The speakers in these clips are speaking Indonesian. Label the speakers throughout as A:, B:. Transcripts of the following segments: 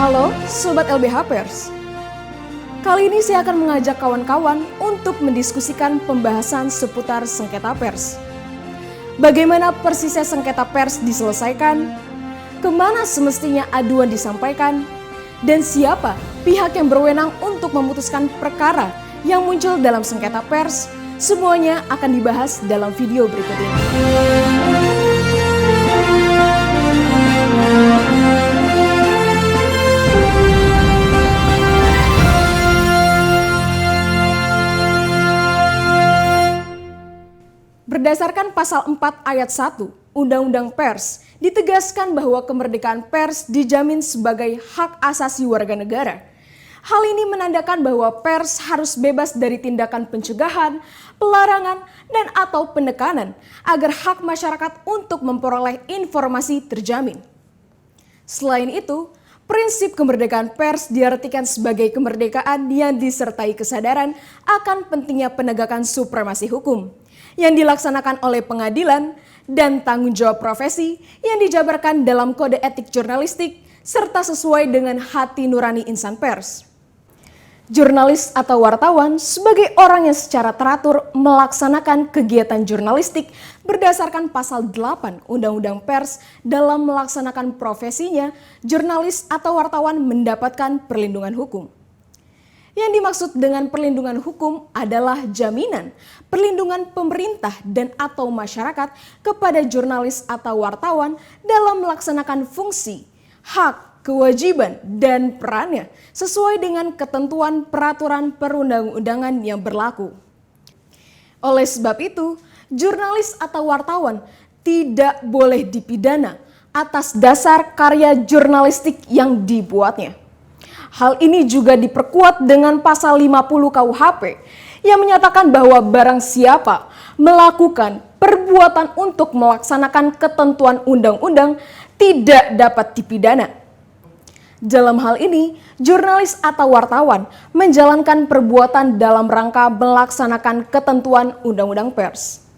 A: Halo Sobat LBH Pers. Kali ini saya akan mengajak kawan-kawan untuk mendiskusikan pembahasan seputar sengketa pers. Bagaimana persisnya sengketa pers diselesaikan, kemana semestinya aduan disampaikan, dan siapa pihak yang berwenang untuk memutuskan perkara yang muncul dalam sengketa pers, semuanya akan dibahas dalam video berikut ini. Berdasarkan pasal 4 ayat 1 Undang-Undang Pers, ditegaskan bahwa kemerdekaan pers dijamin sebagai hak asasi warga negara. Hal ini menandakan bahwa pers harus bebas dari tindakan pencegahan, pelarangan, dan atau penekanan agar hak masyarakat untuk memperoleh informasi terjamin. Selain itu, prinsip kemerdekaan pers diartikan sebagai kemerdekaan yang disertai kesadaran akan pentingnya penegakan supremasi hukum yang dilaksanakan oleh pengadilan dan tanggung jawab profesi yang dijabarkan dalam kode etik jurnalistik serta sesuai dengan hati nurani insan pers. Jurnalis atau wartawan sebagai orang yang secara teratur melaksanakan kegiatan jurnalistik berdasarkan pasal 8 Undang-Undang Pers dalam melaksanakan profesinya, jurnalis atau wartawan mendapatkan perlindungan hukum. Yang dimaksud dengan perlindungan hukum adalah jaminan perlindungan pemerintah dan atau masyarakat kepada jurnalis atau wartawan dalam melaksanakan fungsi, hak, kewajiban, dan perannya sesuai dengan ketentuan peraturan perundang-undangan yang berlaku. Oleh sebab itu, jurnalis atau wartawan tidak boleh dipidana atas dasar karya jurnalistik yang dibuatnya. Hal ini juga diperkuat dengan pasal 50 KUHP yang menyatakan bahwa barang siapa melakukan perbuatan untuk melaksanakan ketentuan undang-undang tidak dapat dipidana. Dalam hal ini, jurnalis atau wartawan menjalankan perbuatan dalam rangka melaksanakan ketentuan undang-undang pers.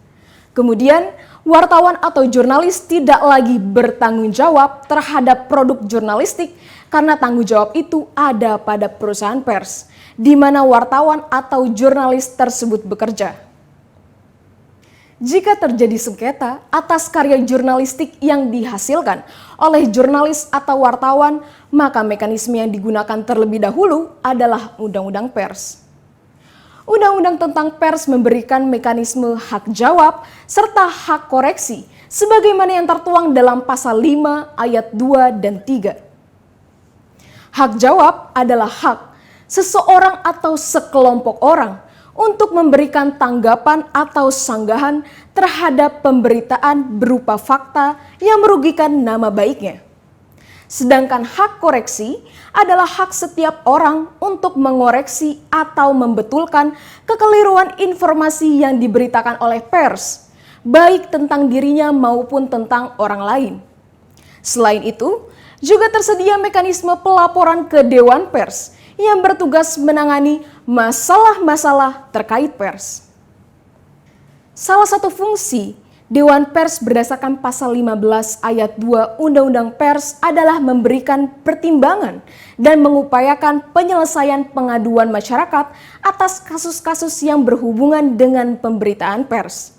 A: Kemudian, wartawan atau jurnalis tidak lagi bertanggung jawab terhadap produk jurnalistik karena tanggung jawab itu ada pada perusahaan pers, di mana wartawan atau jurnalis tersebut bekerja. Jika terjadi sengketa atas karya jurnalistik yang dihasilkan oleh jurnalis atau wartawan, maka mekanisme yang digunakan terlebih dahulu adalah Undang-Undang Pers. Undang-Undang tentang pers memberikan mekanisme hak jawab serta hak koreksi sebagaimana yang tertuang dalam pasal 5 ayat 2 dan 3. Hak jawab adalah hak seseorang atau sekelompok orang untuk memberikan tanggapan atau sanggahan terhadap pemberitaan berupa fakta yang merugikan nama baiknya. Sedangkan hak koreksi adalah hak setiap orang untuk mengoreksi atau membetulkan kekeliruan informasi yang diberitakan oleh pers, baik tentang dirinya maupun tentang orang lain. Selain itu, juga tersedia mekanisme pelaporan ke Dewan Pers yang bertugas menangani masalah-masalah terkait pers. Salah satu fungsi Dewan Pers berdasarkan pasal 15 ayat 2 Undang-Undang Pers adalah memberikan pertimbangan dan mengupayakan penyelesaian pengaduan masyarakat atas kasus-kasus yang berhubungan dengan pemberitaan pers.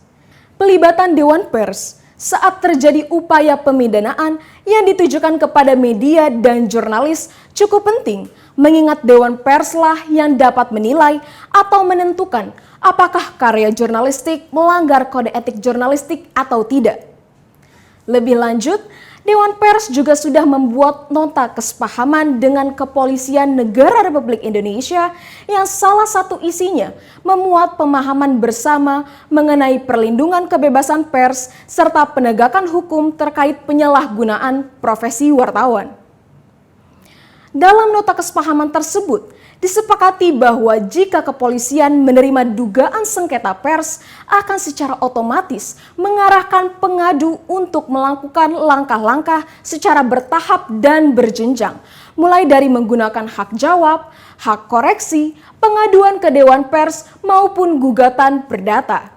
A: Pelibatan Dewan Pers saat terjadi upaya pemidanaan yang ditujukan kepada media dan jurnalis cukup penting, mengingat Dewan Perslah yang dapat menilai atau menentukan apakah karya jurnalistik melanggar kode etik jurnalistik atau tidak. Lebih lanjut, Dewan Pers juga sudah membuat nota kesepahaman dengan Kepolisian Negara Republik Indonesia yang salah satu isinya memuat pemahaman bersama mengenai perlindungan kebebasan pers serta penegakan hukum terkait penyalahgunaan profesi wartawan. Dalam nota kesepahaman tersebut, disepakati bahwa jika kepolisian menerima dugaan sengketa pers akan secara otomatis mengarahkan pengadu untuk melakukan langkah-langkah secara bertahap dan berjenjang, mulai dari menggunakan hak jawab, hak koreksi, pengaduan ke Dewan Pers maupun gugatan perdata.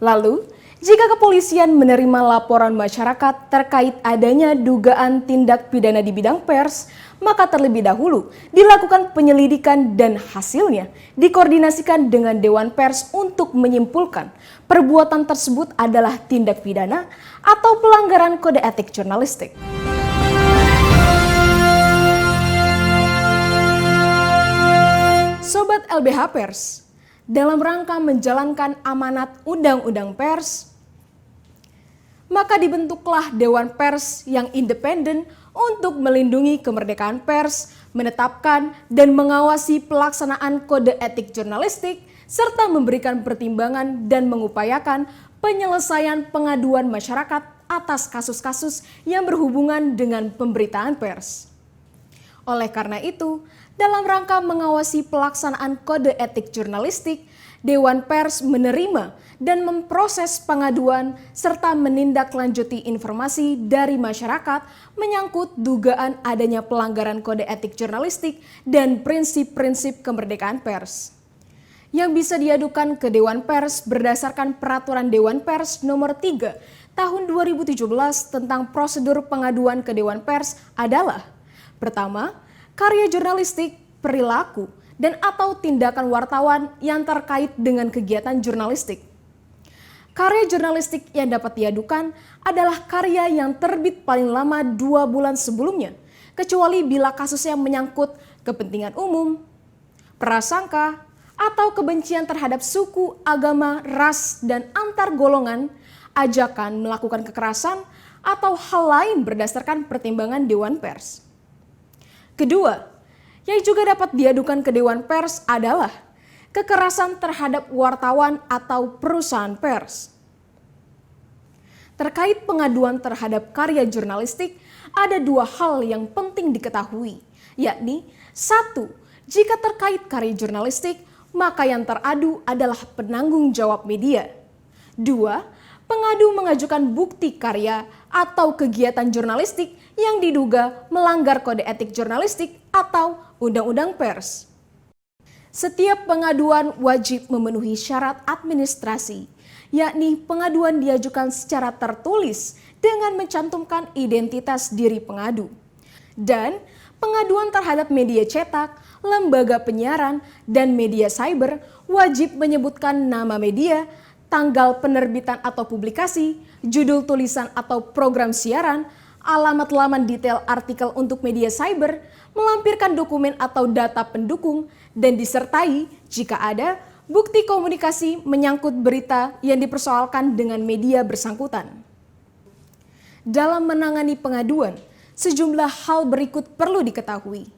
A: Lalu, Jika kepolisian menerima laporan masyarakat terkait adanya dugaan tindak pidana di bidang pers, maka terlebih dahulu dilakukan penyelidikan dan hasilnya dikoordinasikan dengan Dewan Pers untuk menyimpulkan perbuatan tersebut adalah tindak pidana atau pelanggaran kode etik jurnalistik. Sobat LBH Pers, dalam rangka menjalankan amanat Undang-Undang Pers, maka dibentuklah Dewan Pers yang independen untuk melindungi kemerdekaan pers, menetapkan dan mengawasi pelaksanaan kode etik jurnalistik, serta memberikan pertimbangan dan mengupayakan penyelesaian pengaduan masyarakat atas kasus-kasus yang berhubungan dengan pemberitaan pers. Oleh karena itu, dalam rangka mengawasi pelaksanaan kode etik jurnalistik, Dewan Pers menerima dan memproses pengaduan serta menindaklanjuti informasi dari masyarakat menyangkut dugaan adanya pelanggaran kode etik jurnalistik dan prinsip-prinsip kemerdekaan pers. Yang bisa diadukan ke Dewan Pers berdasarkan Peraturan Dewan Pers Nomor 3 Tahun 2017 tentang prosedur pengaduan ke Dewan Pers adalah: pertama, karya jurnalistik, perilaku, dan atau tindakan wartawan yang terkait dengan kegiatan jurnalistik. Karya jurnalistik yang dapat diadukan adalah karya yang terbit paling lama 2 bulan sebelumnya, kecuali bila kasusnya menyangkut kepentingan umum, prasangka, atau kebencian terhadap suku, agama, ras, dan antar golongan, ajakan melakukan kekerasan, atau hal lain berdasarkan pertimbangan Dewan Pers. Kedua, yang juga dapat diadukan ke Dewan Pers adalah kekerasan terhadap wartawan atau perusahaan pers. Terkait pengaduan terhadap karya jurnalistik, ada 2 hal yang penting diketahui, yakni 1. Jika terkait karya jurnalistik, maka yang teradu adalah penanggung jawab media. 2. Pengadu mengajukan bukti karya atau kegiatan jurnalistik yang diduga melanggar kode etik jurnalistik atau Undang-Undang Pers. Setiap pengaduan wajib memenuhi syarat administrasi, yakni pengaduan diajukan secara tertulis dengan mencantumkan identitas diri pengadu. Dan pengaduan terhadap media cetak, lembaga penyiaran, dan media cyber wajib menyebutkan nama media, tanggal penerbitan atau publikasi, judul tulisan atau program siaran, alamat laman detail artikel untuk media cyber, melampirkan dokumen atau data pendukung, dan disertai jika ada bukti komunikasi menyangkut berita yang dipersoalkan dengan media bersangkutan. Dalam menangani pengaduan, sejumlah hal berikut perlu diketahui.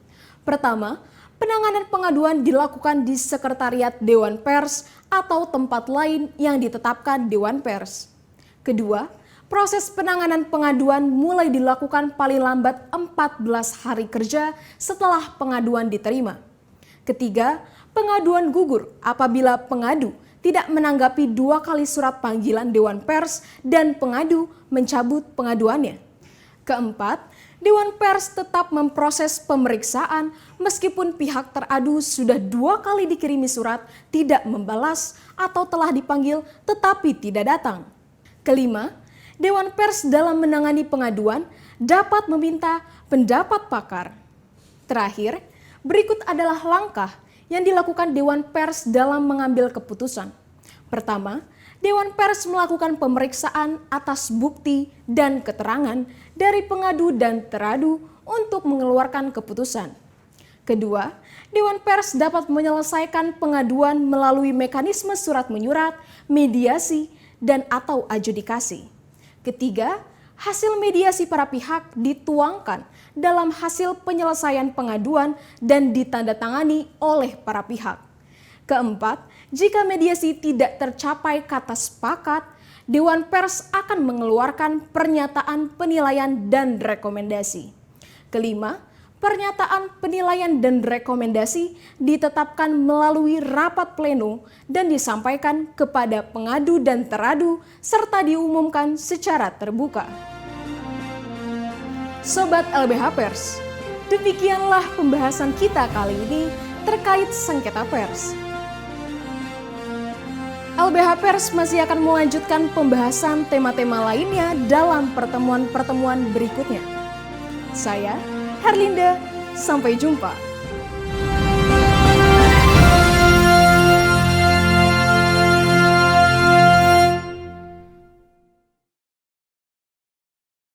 A: Pertama, penanganan pengaduan dilakukan di Sekretariat Dewan Pers atau tempat lain yang ditetapkan Dewan Pers. Kedua, proses penanganan pengaduan mulai dilakukan paling lambat 14 hari kerja setelah pengaduan diterima. Ketiga, pengaduan gugur apabila pengadu tidak menanggapi 2 kali surat panggilan Dewan Pers dan pengadu mencabut pengaduannya. Keempat, Dewan Pers tetap memproses pemeriksaan meskipun pihak teradu sudah 2 kali dikirimi surat, tidak membalas, atau telah dipanggil tetapi tidak datang. Kelima, Dewan Pers dalam menangani pengaduan dapat meminta pendapat pakar. Terakhir, berikut adalah langkah yang dilakukan Dewan Pers dalam mengambil keputusan. Pertama, Dewan Pers melakukan pemeriksaan atas bukti dan keterangan dari pengadu dan teradu untuk mengeluarkan keputusan. Kedua, Dewan Pers dapat menyelesaikan pengaduan melalui mekanisme surat menyurat, mediasi, dan atau adjudikasi. Ketiga, hasil mediasi para pihak dituangkan dalam hasil penyelesaian pengaduan dan ditandatangani oleh para pihak. Keempat, jika mediasi tidak tercapai kata sepakat, Dewan Pers akan mengeluarkan pernyataan penilaian dan rekomendasi. Kelima, pernyataan penilaian dan rekomendasi ditetapkan melalui rapat pleno dan disampaikan kepada pengadu dan teradu serta diumumkan secara terbuka. Sobat LBH Pers, demikianlah pembahasan kita kali ini terkait sengketa pers. LBH Pers masih akan melanjutkan pembahasan tema-tema lainnya dalam pertemuan-pertemuan berikutnya. Saya, Herlinda, sampai jumpa.